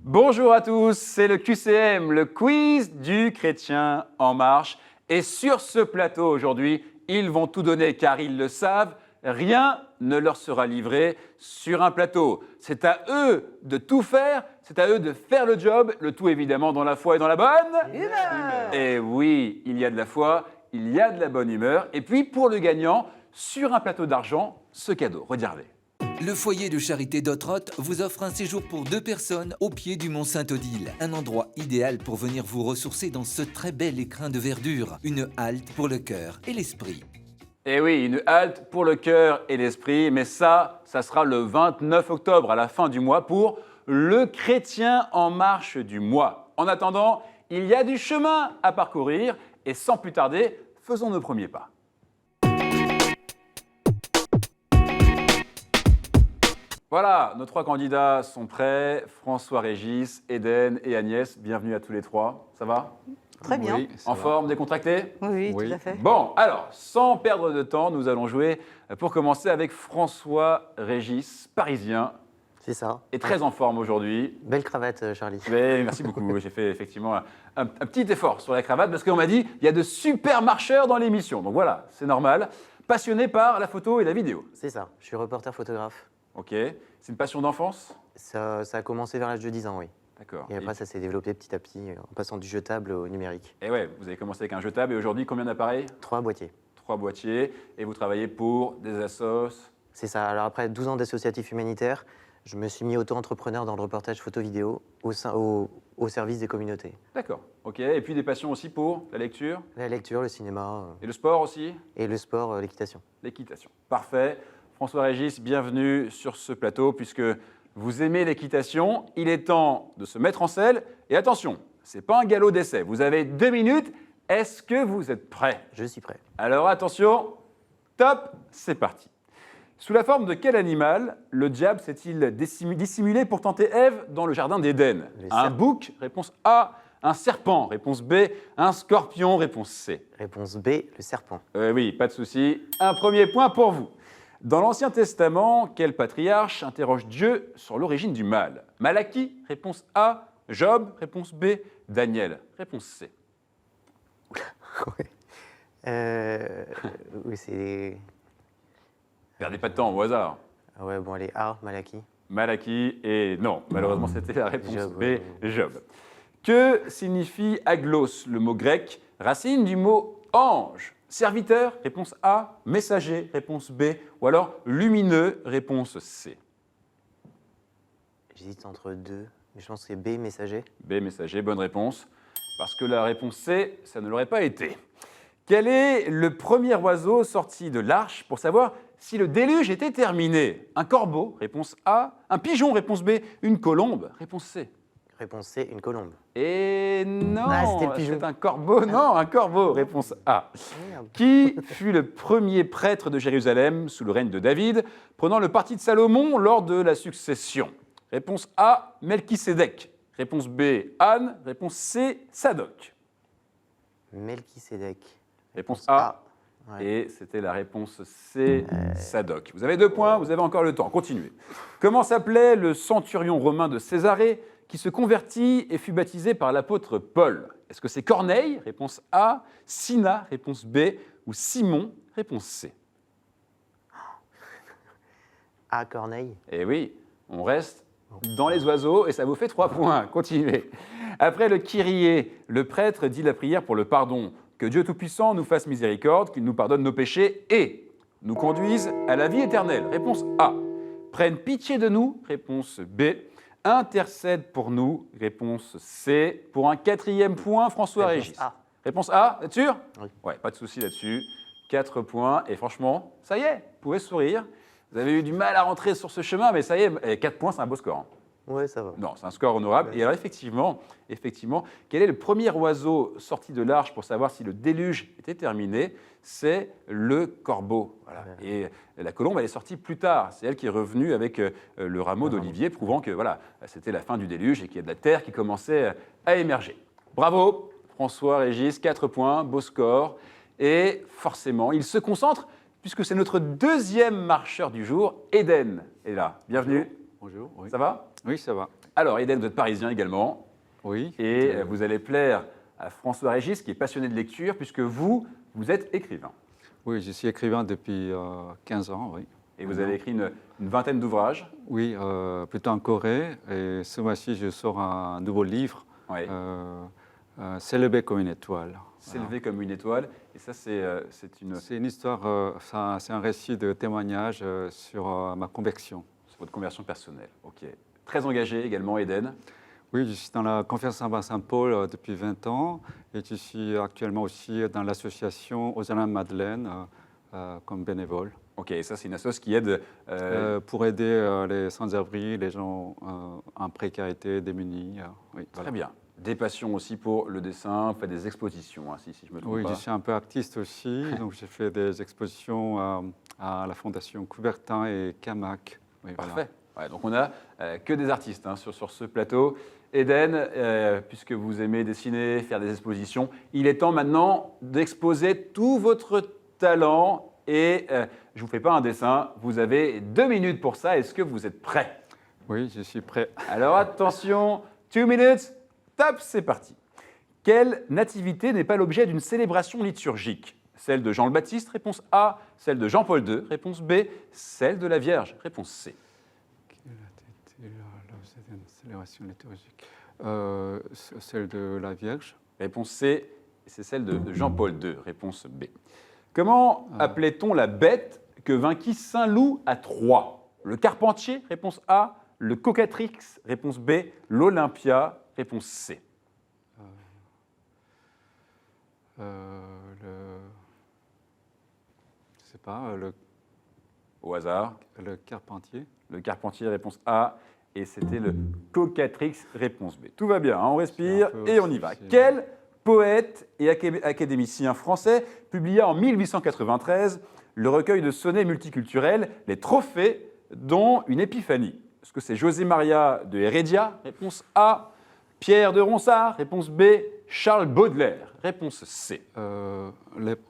Bonjour à tous, c'est le QCM, le quiz du chrétien en marche. Et sur ce plateau aujourd'hui, ils vont tout donner car ils le savent, rien ne leur sera livré sur un plateau. C'est à eux de tout faire, c'est à eux de faire le job, le tout évidemment dans la foi et dans la bonne humeur. Et oui, il y a de la foi, il y a de la bonne humeur. Et puis pour le gagnant, sur un plateau d'argent, ce cadeau, regardez. Le foyer de charité d'Ottrott vous offre un séjour pour 2 personnes au pied du Mont Saint-Odile. Un endroit idéal pour venir vous ressourcer dans ce très bel écrin de verdure. Une halte pour le cœur et l'esprit. Et oui, une halte pour le cœur et l'esprit, mais ça sera le 29 octobre, à la fin du mois, pour le chrétien en marche du mois. En attendant, il y a du chemin à parcourir et sans plus tarder, faisons nos premiers pas. Voilà, nos 3 candidats sont prêts. François Régis, Eden et Agnès, bienvenue à tous les 3. Ça va ? Très bien. Oui, En forme, décontracté ? Oui, Oui. tout à fait. Bon, alors, sans perdre de temps, nous allons jouer pour commencer avec François Régis, parisien, C'est ça. et très en forme aujourd'hui. Belle cravate, Charlie. Mais merci beaucoup, j'ai fait effectivement un petit effort sur la cravate parce qu'on m'a dit il y a de super marcheurs dans l'émission. Donc voilà, c'est normal. Passionné par la photo et la vidéo. C'est ça. Je suis reporter photographe. Ok, c'est une passion d'enfance ? Ça a commencé vers l'âge de 10 ans, oui. D'accord. Et après, ça s'est développé petit à petit en passant du jetable au numérique. Et ouais, vous avez commencé avec un jetable et aujourd'hui, combien d'appareils ? 3 boîtiers. 3 boîtiers. Et vous travaillez pour des assos ? C'est ça. Alors après 12 ans d'associatif humanitaire, je me suis mis auto-entrepreneur dans le reportage photo-vidéo au service des communautés. D'accord, ok. Et puis des passions aussi pour la lecture La lecture, le cinéma et le sport aussi ? et le sport, l'équitation. L'équitation. Parfait. François Régis, bienvenue sur ce plateau puisque vous aimez l'équitation. Il est temps de se mettre en selle. Et attention, ce n'est pas un galop d'essai. Vous avez 2 minutes. Est-ce que vous êtes prêts ? Je suis prêt. Alors attention, top, c'est parti. Sous la forme de quel animal le diable s'est-il dissimulé pour tenter Ève dans le jardin d'Éden ? Le Un serpent. bouc, réponse A. Un serpent, réponse B. Un scorpion, réponse C. Réponse B, le serpent. Oui, pas de souci. Un premier point pour vous. Dans l'Ancien Testament, quel patriarche interroge Dieu sur l'origine du mal ? Malachie, réponse A. Job, réponse B. Daniel, réponse C. Oui, c'est... Perdez pas de temps au hasard. Ah ouais, bon, allez, A, Malachie. Malachie et non, malheureusement c'était la réponse Job, B. ouais. Job. Que signifie aglos, le mot grec, racine du mot ange ? Serviteur, réponse A. Messager, réponse B. Ou alors lumineux, réponse C. J'hésite entre deux, mais je pense que c'est B, messager. B, messager, bonne réponse. Parce que la réponse C, ça ne l'aurait pas été. Quel est le premier oiseau sorti de l'arche pour savoir si le déluge était terminé ? Un corbeau, réponse A. Un pigeon, réponse B. Une colombe, réponse C. Réponse C, une colombe. Et non, Ah, c'était le pigeon. c'est un corbeau. Non, un corbeau, réponse A. Merde. Qui fut le premier prêtre de Jérusalem sous le règne de David, prenant le parti de Salomon lors de la succession ? Réponse A, Melchisédek. Réponse B, Anne. Réponse C, Sadoc. Melchisédek. Réponse A. Ouais. Et c'était la réponse C, Sadoc. Vous avez 2 points, vous avez encore le temps. Continuez. Comment s'appelait le centurion romain de Césarée qui se convertit et fut baptisé par l'apôtre Paul ? Est-ce que c'est Corneille ? Réponse A. Sina ? Réponse B. Ou Simon ? Réponse C. A, Corneille. Eh oui, on reste dans les oiseaux et ça vous fait 3 points. Continuez. Après le Kyrie, le prêtre dit la prière pour le pardon. Que Dieu Tout-Puissant nous fasse miséricorde, qu'il nous pardonne nos péchés et nous conduise à la vie éternelle. Réponse A. Prenne pitié de nous. Réponse B. Intercède pour nous. Réponse C. Pour un 4e point, François Réponse Régis. A. Réponse A, vous êtes sûr ? Oui. Ouais, pas de souci là-dessus. 4 points et franchement, ça y est, vous pouvez sourire. Vous avez eu du mal à rentrer sur ce chemin, mais ça y est, 4 points, c'est un beau score. Ouais, ça va. Non, c'est un score honorable. Et alors effectivement, quel est le premier oiseau sorti de l'arche pour savoir si le déluge était terminé ? C'est le corbeau. Voilà. Et la colombe, elle est sortie plus tard. C'est elle qui est revenue avec le rameau d'olivier, prouvant que voilà, c'était la fin du déluge et qu'il y a de la terre qui commençait à émerger. Bravo, François Régis, 4 points, beau score. Et forcément, il se concentre puisque c'est notre 2e marcheur du jour, Eden, est là. Bienvenue. Bonjour. Oui. Ça va ? Oui, ça va. Alors, Eden, vous êtes parisien également. Oui. Et vous allez plaire à François Régis, qui est passionné de lecture, puisque vous êtes écrivain. Oui, je suis écrivain depuis 15 ans, oui. Et vous avez écrit une vingtaine d'ouvrages. Oui, plutôt en Corée. Et ce mois-ci, je sors un nouveau livre, Ouais. S'élever comme une étoile. S'élever comme une étoile. Et ça, c'est une... C'est une histoire, c'est un récit de témoignage sur ma conversion. C'est votre conversion personnelle. OK. Très engagé également, Eden. Oui, je suis dans la Conférence Saint-Paul depuis 20 ans et je suis actuellement aussi dans l'association Aux-Alains-Madeleine comme bénévole. OK, et ça, c'est une association qui aide... Pour aider les sans-abri, les gens en précarité, démunis. Oui, Très voilà. bien. Des passions aussi pour le dessin, vous faites des expositions, hein, si je me trompe Oui, pas. je suis un peu artiste aussi, donc j'ai fait des expositions à la Fondation Coubertin et Camac. Oui, voilà. Parfait. Ouais, donc on a que des artistes hein, sur ce plateau. Eden, puisque vous aimez dessiner, faire des expositions, il est temps maintenant d'exposer tout votre talent. Et je ne vous fais pas un dessin, vous avez 2 minutes pour ça. Est-ce que vous êtes prêts? Oui, je suis prêt. Alors attention, 2 minutes, top, c'est parti. Quelle nativité n'est pas l'objet d'une célébration liturgique? Celle de Jean le Baptiste, réponse A. Celle de Jean-Paul II, réponse B. Celle de la Vierge, réponse C. Une célébration liturgique. Celle de la Vierge. Réponse C, c'est celle de Jean-Paul II, réponse B. Comment appelait-on la bête que vainquit Saint-Loup à Troie? Le Carpentier, réponse A. Le Cocatrix, réponse B. L'Olympia, réponse C. Je sais pas, Au hasard, le Carpentier. le Carpentier, réponse A. Et c'était le Cocatrix, réponse B. Tout va bien, hein, on respire C'est un peu et on y va. difficile. Quel poète et académicien français publia en 1893 le recueil de sonnets multiculturels Les Trophées, dont une épiphanie? Est-ce que c'est José Maria de Heredia? Réponse A. Pierre de Ronsard? Réponse B. Charles Baudelaire? Réponse C.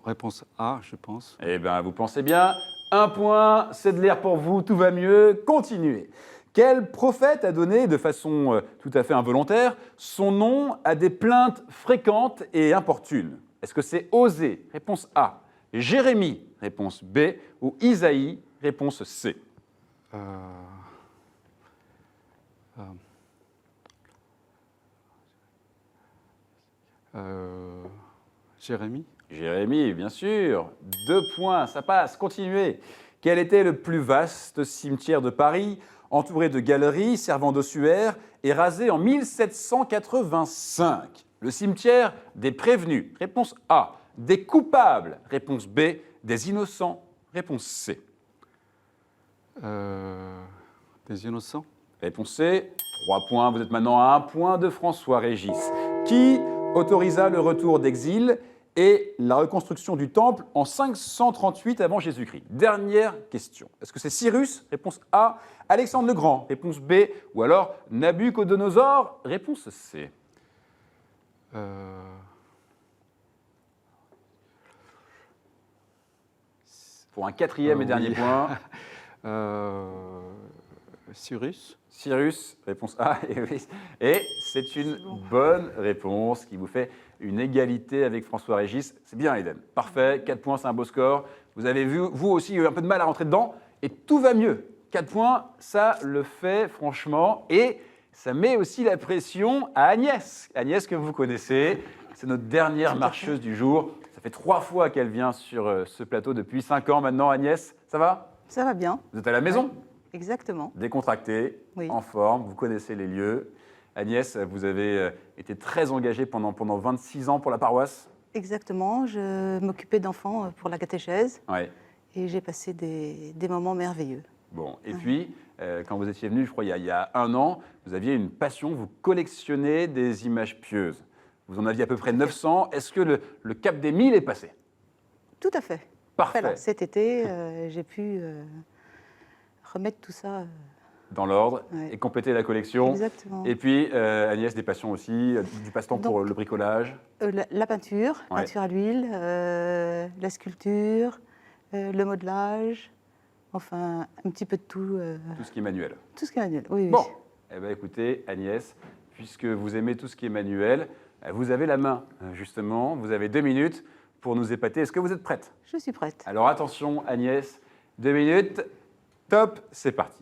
Réponse A, je pense. Eh bien, vous pensez bien. 1 point, c'est de l'air pour vous, tout va mieux. Continuez. Quel prophète a donné, de façon tout à fait involontaire, son nom à des plaintes fréquentes et importunes? Est-ce que c'est Osée? Réponse A. Jérémie? Réponse B. Ou Isaïe? Réponse C. Jérémie. Jérémie, bien sûr. 2 points, ça passe. Continuez. Quel était le plus vaste cimetière de Paris, entouré de galeries, servant d'ossuaire et rasé en 1785? Le cimetière des prévenus. Réponse A. Des coupables. Réponse B. Des innocents. Réponse C. Des innocents. Réponse C. 3 points. Vous êtes maintenant à 1 point de François Régis. Qui autorisa le retour d'exil et la reconstruction du temple en 538 avant Jésus-Christ? Dernière question. Est-ce que c'est Cyrus? Réponse A. Alexandre le Grand? Réponse B. Ou alors Nabuchodonosor? Réponse C. Pour un 4e et dernier oui. point. Cyrus. Cyrus, réponse A, et oui. Et c'est une bonne réponse qui vous fait une égalité avec François Régis. C'est bien, Eden. Parfait, 4 points, c'est un beau score. Vous avez vu, vous aussi, eu un peu de mal à rentrer dedans, et tout va mieux. 4 points, ça le fait franchement, et ça met aussi la pression à Agnès. Agnès que vous connaissez, c'est notre dernière marcheuse du jour. Ça fait 3 fois qu'elle vient sur ce plateau depuis 5 ans maintenant. Agnès, ça va? Ça va bien, Vous êtes à la maison? exactement. Décontracté, Oui. en forme, vous connaissez les lieux. Agnès, vous avez été très engagée pendant 26 ans pour la paroisse. Exactement, je m'occupais d'enfants pour la catéchèse Ouais. et j'ai passé des moments merveilleux. Bon, et puis, quand vous étiez venu, je crois, il y a 1 an, vous aviez une passion, vous collectionnez des images pieuses. Vous en aviez à peu près 900. Est-ce que le cap des 1000 est passé? Tout à fait. Parfait. Voilà, cet été, j'ai pu remettre tout ça. Dans l'ordre, Ouais. et compléter la collection. Exactement. Et puis, Agnès, des passions aussi, du passe-temps pour Donc, le bricolage. La peinture, Ouais. peinture à l'huile, la sculpture, le modelage, enfin un petit peu de tout. Tout ce qui est manuel. Tout ce qui est manuel, oui. Bon, Eh bien, écoutez, Agnès, puisque vous aimez tout ce qui est manuel, vous avez la main, justement. Vous avez 2 minutes pour nous épater. Est-ce que vous êtes prête? Je suis prête. Alors attention, Agnès, 2 minutes. Top, c'est parti.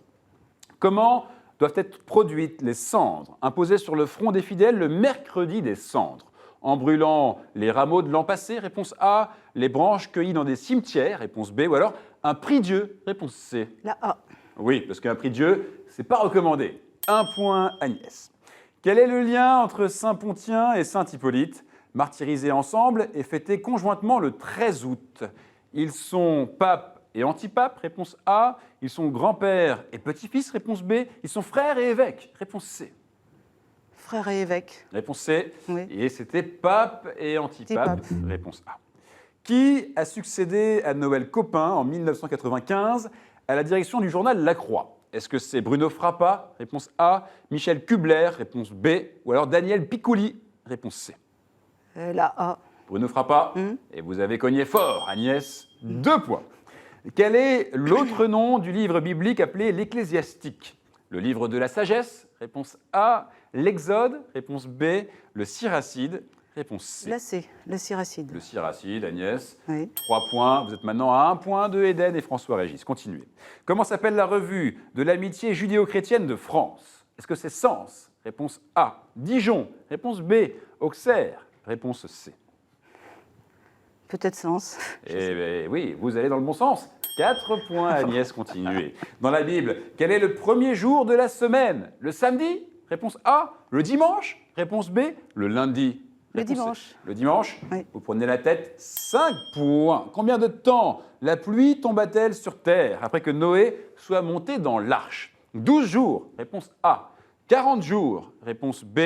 Comment doivent être produites les cendres imposées sur le front des fidèles le mercredi des cendres? En brûlant les rameaux de l'an passé, réponse A. Les branches cueillies dans des cimetières, réponse B. Ou alors un prie-dieu, réponse C. La A. Oui, parce qu'un prie-dieu, c'est pas recommandé. 1 point, Agnès. Quel est le lien entre Saint Pontien et Saint Hippolyte, martyrisés ensemble et fêtés conjointement le 13 août? Ils sont pape et antipape, réponse A. Ils sont grand-père et petit-fils, réponse B. Ils sont frères et évêques, réponse C. Frère et évêque. Réponse C. Oui. Et c'était pape et antipape, Antipape. réponse A. Qui a succédé à Noël Copin en 1995 à la direction du journal La Croix? Est-ce que c'est Bruno Frappa, réponse A, Michel Kubler, réponse B, ou alors Daniel Piccoli, réponse C? La A. Bruno Frappa, et vous avez cogné fort, Agnès, 2 points. Quel est l'autre nom du livre biblique appelé l'Ecclésiastique? Le livre de la sagesse, réponse A, l'Exode, réponse B, le Siracide, réponse C. La C. Le Siracide. Le Siracide, Agnès. Oui. 3 points. Vous êtes maintenant à 1 point de Éden et François-Régis. Continuez. Comment s'appelle la revue de l'amitié judéo-chrétienne de France? Est-ce que c'est Sens? Réponse A. Dijon? Réponse B. Auxerre? Réponse C. Peut-être Sens. Eh bien, oui, vous allez dans le bon sens. 4 points, Agnès, continuez. Dans la Bible, quel est le premier jour de la semaine? Le samedi? Réponse A. Le dimanche? Réponse B. Le lundi? Le Réponse C. dimanche. Le dimanche? Oui. Vous prenez la tête. 5 points. Combien de temps la pluie tomba-t-elle sur terre après que Noé soit monté dans l'arche? 12 jours. Réponse A. 40 jours. Réponse B.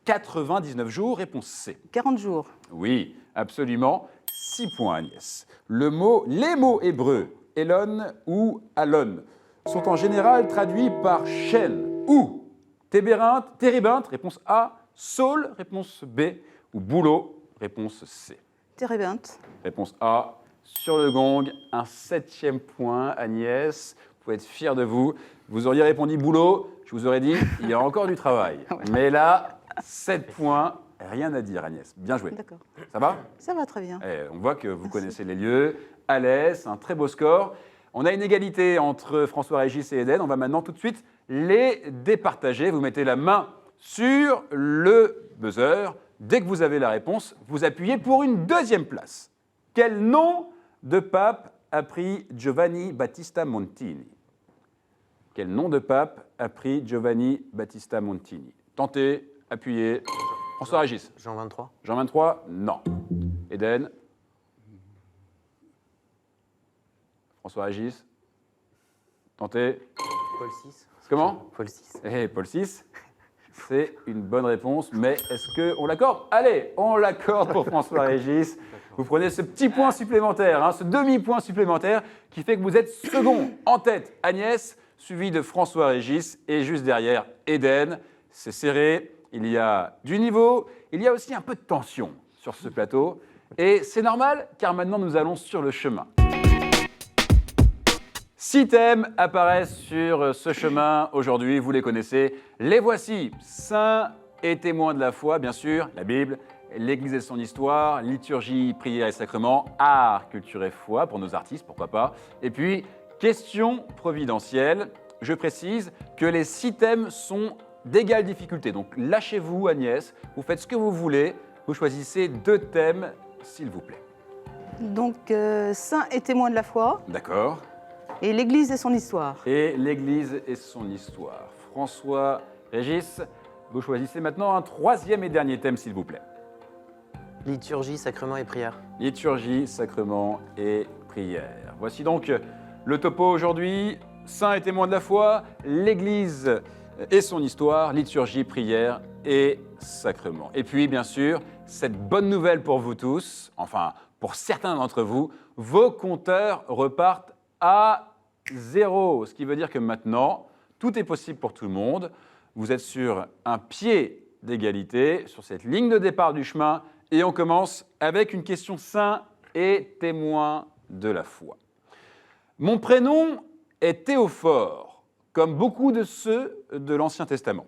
99 jours. Réponse C. 40 jours. Oui, absolument. 6 points, Agnès. Les mots hébreux, Elon ou Alon, sont en général traduits par chaîne ou térébinthe, réponse A, Saul, réponse B, ou boulot, réponse C. Térébinthe. Réponse A, sur le gong, un 7e point, Agnès. Vous pouvez être fier de vous. Vous auriez répondu boulot, je vous aurais dit, il y a encore du travail. Mais là, 7 points, rien à dire, Agnès. Bien joué. D'accord. Ça va? Ça va très bien. On voit que vous connaissez les lieux. À l'aise, un très beau score. On a une égalité entre François-Régis et Éden. On va maintenant tout de suite les départager. Vous mettez la main sur le buzzer. Dès que vous avez la réponse, vous appuyez pour une 2e place. Quel nom de pape a pris Giovanni Battista Montini? Quel nom de pape a pris Giovanni Battista Montini? Tentez, appuyez. François-Régis. Jean 23. Jean 23, non. Éden. François-Régis. Tentez. Paul 6. Comment? Paul 6. Eh, Paul 6. C'est une bonne réponse, mais est-ce qu'on l'accorde? Allez, on l'accorde pour François-Régis. Vous prenez ce petit point supplémentaire, ce demi-point supplémentaire qui fait que vous êtes second en tête, Agnès, suivi de François-Régis et juste derrière, Éden. C'est serré, il y a du niveau, il y a aussi un peu de tension sur ce plateau. Et c'est normal, car maintenant nous allons sur le chemin. 6 thèmes apparaissent sur ce chemin aujourd'hui, vous les connaissez. Les voici, saints et témoins de la foi, bien sûr, la Bible, l'Église et son histoire, liturgie, prière et sacrement, art, culture et foi, pour nos artistes, pourquoi pas. Et puis, question providentielle. Je précise que les 6 thèmes sont d'égale difficulté. Donc lâchez-vous, Agnès, vous faites ce que vous voulez, vous choisissez 2 thèmes, s'il vous plaît. Donc, saint et témoin de la foi, D'accord. et l'Église et son histoire. Et l'Église et son histoire. François-Régis, vous choisissez maintenant un 3e et dernier thème, s'il vous plaît. Liturgie, sacrement et prière. Liturgie, sacrement et prière. Voici donc le topo aujourd'hui. Saints et témoins de la foi, l'Église et son histoire, liturgie, prière et sacrement. Et puis, bien sûr, cette bonne nouvelle pour vous tous, enfin, pour certains d'entre vous, vos compteurs repartent à 0. Ce qui veut dire que maintenant, tout est possible pour tout le monde. Vous êtes sur un pied d'égalité, sur cette ligne de départ du chemin, et on commence avec une question saint et témoin de la foi. Mon prénom est Théophore. comme beaucoup de ceux de l'Ancien Testament.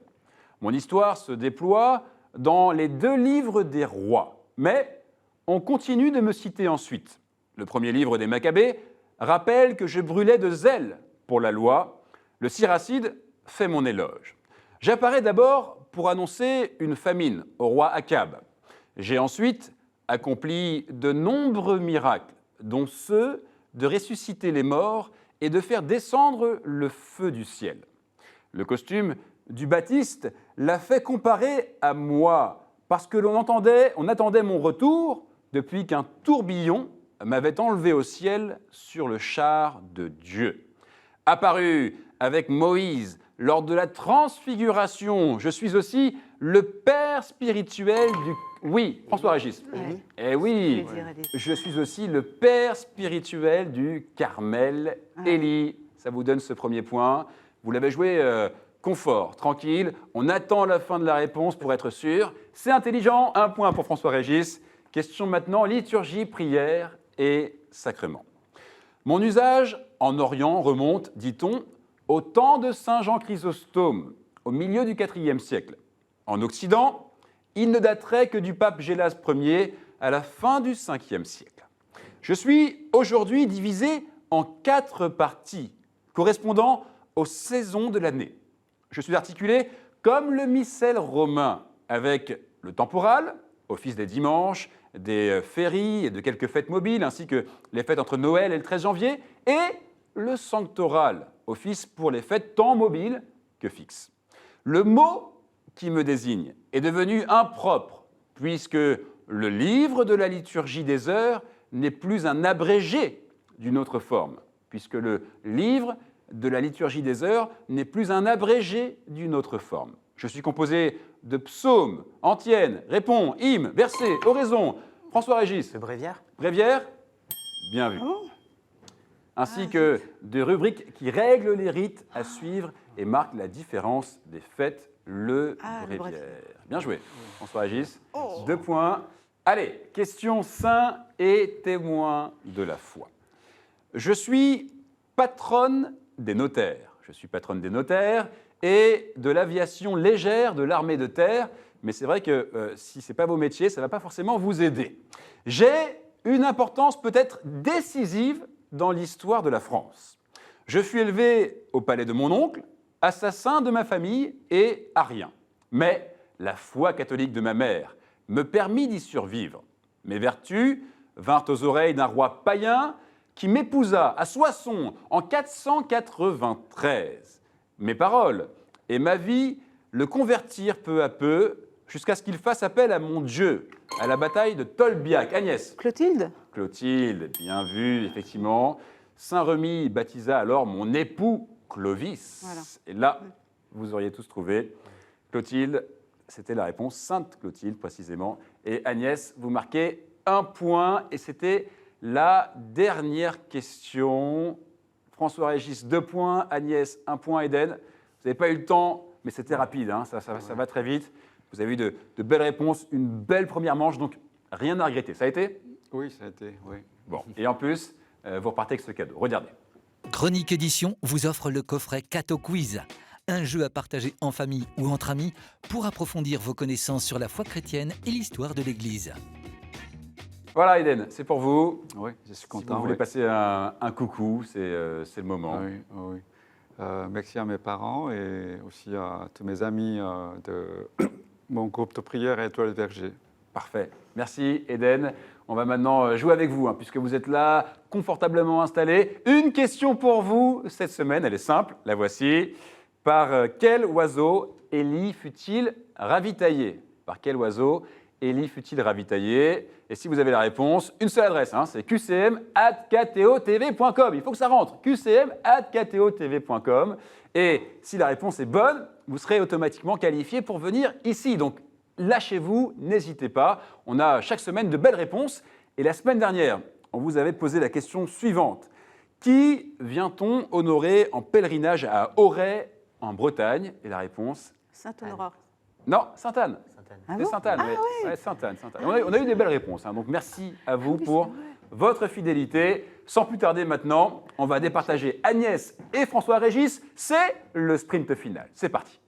Mon histoire se déploie dans les 2 livres des rois, mais on continue de me citer ensuite. Le premier livre des Maccabées rappelle que je brûlais de zèle pour la loi. Le Siracide fait mon éloge. J'apparais d'abord pour annoncer une famine au roi Akab. J'ai ensuite accompli de nombreux miracles, dont ceux de ressusciter les morts et de faire descendre le feu du ciel. Le costume du Baptiste l'a fait comparer à moi, parce que on attendait mon retour depuis qu'un tourbillon m'avait enlevé au ciel sur le char de Dieu. Apparu avec Moïse lors de la transfiguration, je suis aussi le père spirituel du... Oui, François-Régis. Ouais. Eh oui, Je vais dire, allez. je suis aussi le père spirituel du Carmel. Élie, ça vous donne ce premier point. Vous l'avez joué confort, tranquille. On attend la fin de la réponse pour être sûr. C'est intelligent, 1 point pour François-Régis. Question maintenant, liturgie, prière et sacrement. Mon usage en Orient remonte, dit-on, au temps de Saint Jean Chrysostome, au milieu du IVe siècle. En Occident, il ne daterait que du pape Gélas Ier à la fin du Ve siècle. Je suis aujourd'hui divisé en 4 parties, correspondant aux saisons de l'année. Je suis articulé comme le missel romain, avec le temporal, office des dimanches, des féries et de quelques fêtes mobiles, ainsi que les fêtes entre Noël et le 13 janvier, et le sanctoral, office pour les fêtes tant mobiles que fixes. Le mot qui me désigne est devenu impropre, puisque le livre de la liturgie des heures n'est plus un abrégé d'une autre forme, puisque le livre de la liturgie des heures n'est plus un abrégé d'une autre forme. Je suis composé de psaumes, antiennes, répons, hymnes, versets, oraisons. François-Régis. Le bréviaire? Bréviaire, bien vu. Ainsi que de rubriques qui règlent les rites à suivre et marquent la différence des fêtes, le le bréviaire. Bien joué, François-Régis. 2 points. Allez, question saint et témoin de la foi. Je suis patronne des notaires. Je suis patronne des notaires et de l'aviation légère de l'armée de terre. Mais c'est vrai que si ce n'est pas vos métiers, ça ne va pas forcément vous aider. J'ai une importance peut-être décisive dans l'histoire de la France. Je fus élevé au palais de mon oncle, assassin de ma famille et arien. Mais la foi catholique de ma mère me permit d'y survivre. Mes vertus vinrent aux oreilles d'un roi païen qui m'épousa à Soissons en 493. Mes paroles et ma vie le convertirent peu à peu jusqu'à ce qu'il fasse appel à mon Dieu, à la bataille de Tolbiac. Agnès. Clotilde? Clotilde, bien vu, effectivement. Saint-Remy baptisa alors mon époux Clovis. Voilà. Et là, vous auriez tous trouvé. Clotilde, c'était la réponse, Sainte Clotilde précisément. Et Agnès, vous marquez 1 point. Et c'était la dernière question. François-Régis, 2 points. Agnès, 1 point. Eden, vous n'avez pas eu le temps, mais c'était rapide, hein, ça va très vite. Vous avez eu de belles réponses, une belle première manche, donc rien à regretter. Ça a été? Oui, ça a été, oui. Bon, et en plus, vous repartez avec ce cadeau. Regardez. Chronique Édition vous offre le coffret Cato Quiz, un jeu à partager en famille ou entre amis pour approfondir vos connaissances sur la foi chrétienne et l'histoire de l'Église. Voilà, Eden, c'est pour vous. Oui, je suis Si content. vous voulez oui. passer un coucou, c'est le moment. Oui, oui. Merci à mes parents et aussi à tous mes amis de mon groupe de prière Étoile Verger. Parfait. Merci, Eden. On va maintenant jouer avec vous, hein, puisque vous êtes là, confortablement installés. Une question pour vous cette semaine, elle est simple, la voici. Par quel oiseau Élie fut-il ravitaillé? Par quel oiseau Élie fut-il ravitaillé? Et si vous avez la réponse, une seule adresse, hein, c'est qcm@ktotv.com. Il faut que ça rentre, qcm@ktotv.com. Et si la réponse est bonne, vous serez automatiquement qualifié pour venir ici. Donc, lâchez-vous, n'hésitez pas. On a chaque semaine de belles réponses. Et la semaine dernière, on vous avait posé la question suivante. Qui vient-on honorer en pèlerinage à Auray, en Bretagne? Et la réponse? Saint-Honorat. Non, Sainte-Anne. Sainte-Anne. Ah C'est bon? Sainte-Anne, oui. Ouais, Sainte-Anne, Sainte-Anne. On a eu des belles réponses, hein, donc merci à vous oui, pour c'est vrai. votre fidélité. sans plus tarder maintenant, on va départager Agnès et François-Régis. C'est le sprint final. C'est parti.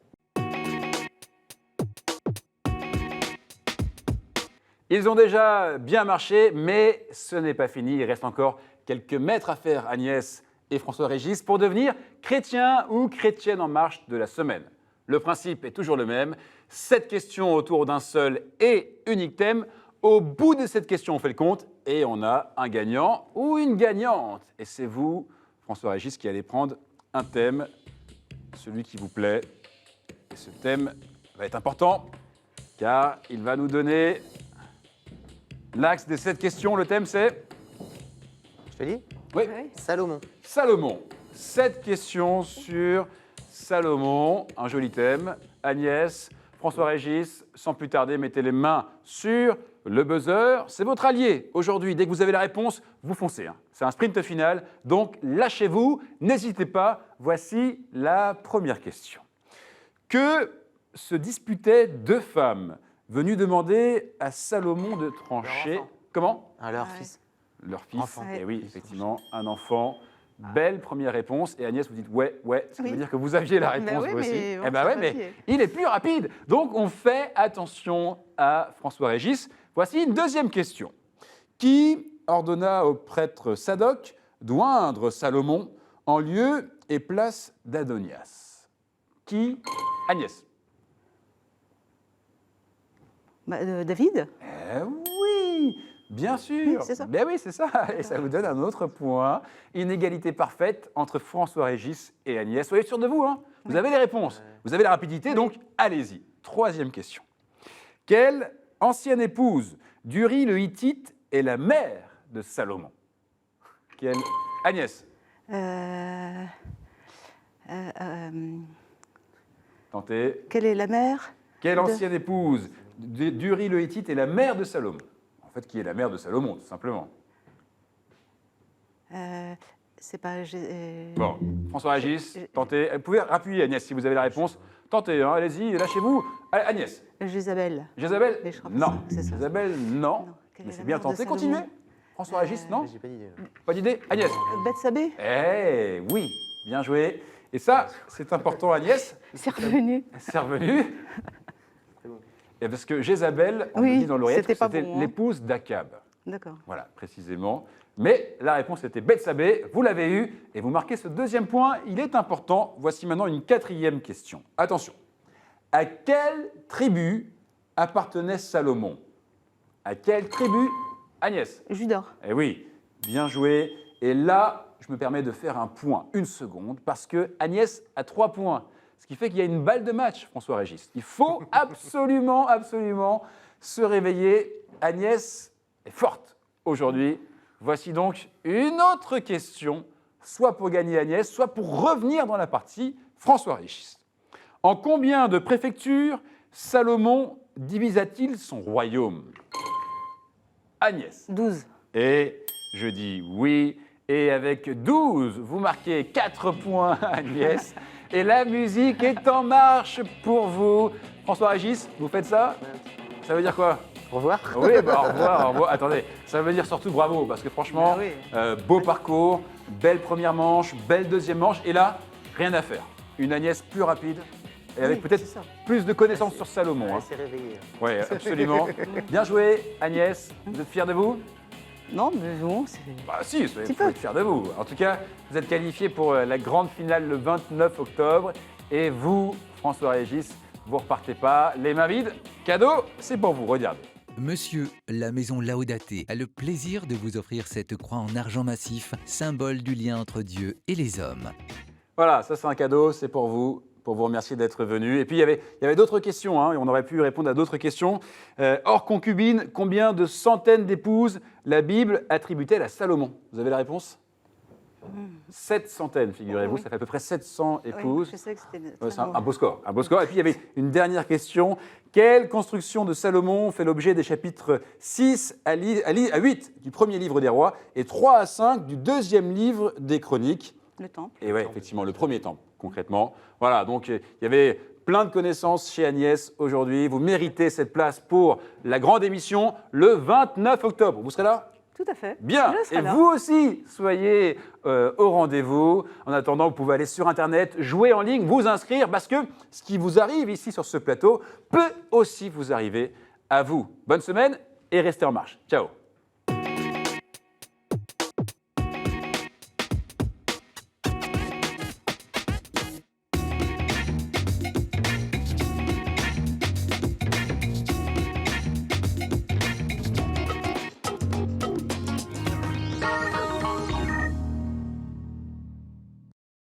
Ils ont déjà bien marché, mais ce n'est pas fini. Il reste encore quelques mètres à faire, Agnès et François-Régis, pour devenir chrétien ou chrétienne en marche de la semaine. Le principe est toujours le même. 7 questions autour d'un seul et unique thème. Au bout de cette question, on fait le compte et on a un gagnant ou une gagnante. Et c'est vous, François-Régis, qui allez prendre un thème, celui qui vous plaît. Et ce thème va être important car il va nous donner l'axe de cette question. Le thème, c'est Je te dis oui, Salomon. Salomon. 7 questions sur Salomon. Un joli thème. Agnès, François-Régis, sans plus tarder, mettez les mains sur le buzzer. C'est votre allié aujourd'hui. Dès que vous avez la réponse, vous foncez. C'est un sprint final, donc lâchez-vous. N'hésitez pas. Voici la première question. Que se disputaient 2 femmes venues demander à Salomon de trancher. Leur enfant. Comment? Leur Ah ouais. fils. Leur fils. Enfant. Et oui, effectivement, un enfant. Belle première réponse. Et Agnès, vous dites ouais, ce qui Oui. veut dire que vous aviez la Ben réponse oui, vous aussi. mais bon, Eh ben ça ouais, va mais bien. il est plus rapide. Donc on fait attention à François-Régis. Voici une deuxième question. Qui ordonna au prêtre Sadoc d'oindre Salomon en lieu et place d'Adonias? Qui? Agnès. David. Eh oui, bien sûr. Oui, c'est ça. Ben oui, c'est ça. Et ça vous donne un autre point. Une égalité parfaite entre François-Régis et Agnès. Soyez sûr de vous, hein. Vous avez les réponses, vous avez la rapidité, donc allez-y. Troisième question. Quelle ancienne épouse d'Uri le Hittite est la mère de Salomon? Quelle? Agnès, tentez. Quelle est la mère? Quelle De- ancienne épouse d'Uri le Hittite est la mère de Salomon? En fait, qui est la mère de Salomon, tout simplement. C'est pas. Bon, François-Régis, je- tentez. Vous pouvez appuyer Agnès si vous avez la réponse. Tentez, hein, allez-y, lâchez-vous. Allez, Agnès. Jézabel. Jézabel? Mais je crois pas Non. que c'est ça. Jézabel, non. Quelle Mais est c'est la bien mère de tenté. Salomon Continuez. François-Régis, non? J'ai pas d'idée. Pas d'idée? Agnès. Bethsabée. Eh oui, bien joué. Et ça, c'est important, Agnès. C'est revenu. C'est revenu. Et parce que Jézabel, on Oui, nous dit dans l'oreillette, c'était pas c'était bon, hein. l'épouse d'Akab. D'accord. Voilà, précisément. Mais la réponse était Bethsabée, vous l'avez eue, et vous marquez ce deuxième point, il est important. Voici maintenant une quatrième question. Attention, à quelle tribu appartenait Salomon? À quelle tribu? Agnès. Judas. Eh oui, bien joué. Et là, je me permets de faire un point, une seconde, parce que Agnès a 3 points. Ce qui fait qu'il y a une balle de match, François-Régis. Il faut absolument, absolument se réveiller. Agnès est forte aujourd'hui. Voici donc une autre question, soit pour gagner Agnès, soit pour revenir dans la partie François-Régis. En combien de préfectures Salomon divisa-t-il son royaume? Agnès. 12. Et je dis oui. Et avec 12, vous marquez 4 points, Agnès. Et la musique est en marche pour vous. François-Régis, vous faites ça? Ça veut dire quoi? Au revoir. Oui, bah, au revoir, au revoir. Attendez, ça veut dire surtout bravo, parce que franchement, Bah oui. beau parcours, belle première manche, belle deuxième manche, et là, rien à faire. Une Agnès plus rapide, et avec Oui, peut-être c'est ça. plus de connaissances sur Salomon. Elle Hein. s'est réveillée. Oui, absolument. Bien joué, Agnès. Vous êtes fiers de vous? Non, mais bon, c'est. Bah si, vous Petit pouvez peu. être fiers de vous. En tout cas, vous êtes qualifiés pour la grande finale le 29 octobre. Et vous, François-Régis, vous repartez pas les mains vides. Cadeau, c'est pour vous, regardez. Monsieur, la maison Laudate a le plaisir de vous offrir cette croix en argent massif, symbole du lien entre Dieu et les hommes. Voilà, ça c'est un cadeau, c'est pour vous remercier d'être venu. Et puis il y avait d'autres questions, hein, et on aurait pu répondre à d'autres questions. Hors concubine, combien de centaines d'épouses la Bible attribue-t-elle à Salomon? Vous avez la réponse? 7 centaines, figurez-vous, Oui. ça fait à peu près 700 épouses. Oui, je sais que c'était. Ouais, très c'est un beau. beau score, un beau score. Et puis il y avait une dernière question. Quelle construction de Salomon fait l'objet des chapitres 6 à 8 du premier livre des rois et 3 à 5 du deuxième livre des chroniques? Le temple. Et oui, effectivement, le premier temple, concrètement. Voilà, donc il y avait plein de connaissances chez Agnès aujourd'hui. Vous méritez cette place pour la grande émission le 29 octobre. Vous serez là? Tout à fait. Bien, Je serai et là. vous aussi, soyez au rendez-vous. En attendant, vous pouvez aller sur Internet, jouer en ligne, vous inscrire, parce que ce qui vous arrive ici sur ce plateau peut aussi vous arriver à vous. Bonne semaine et restez en marche. Ciao.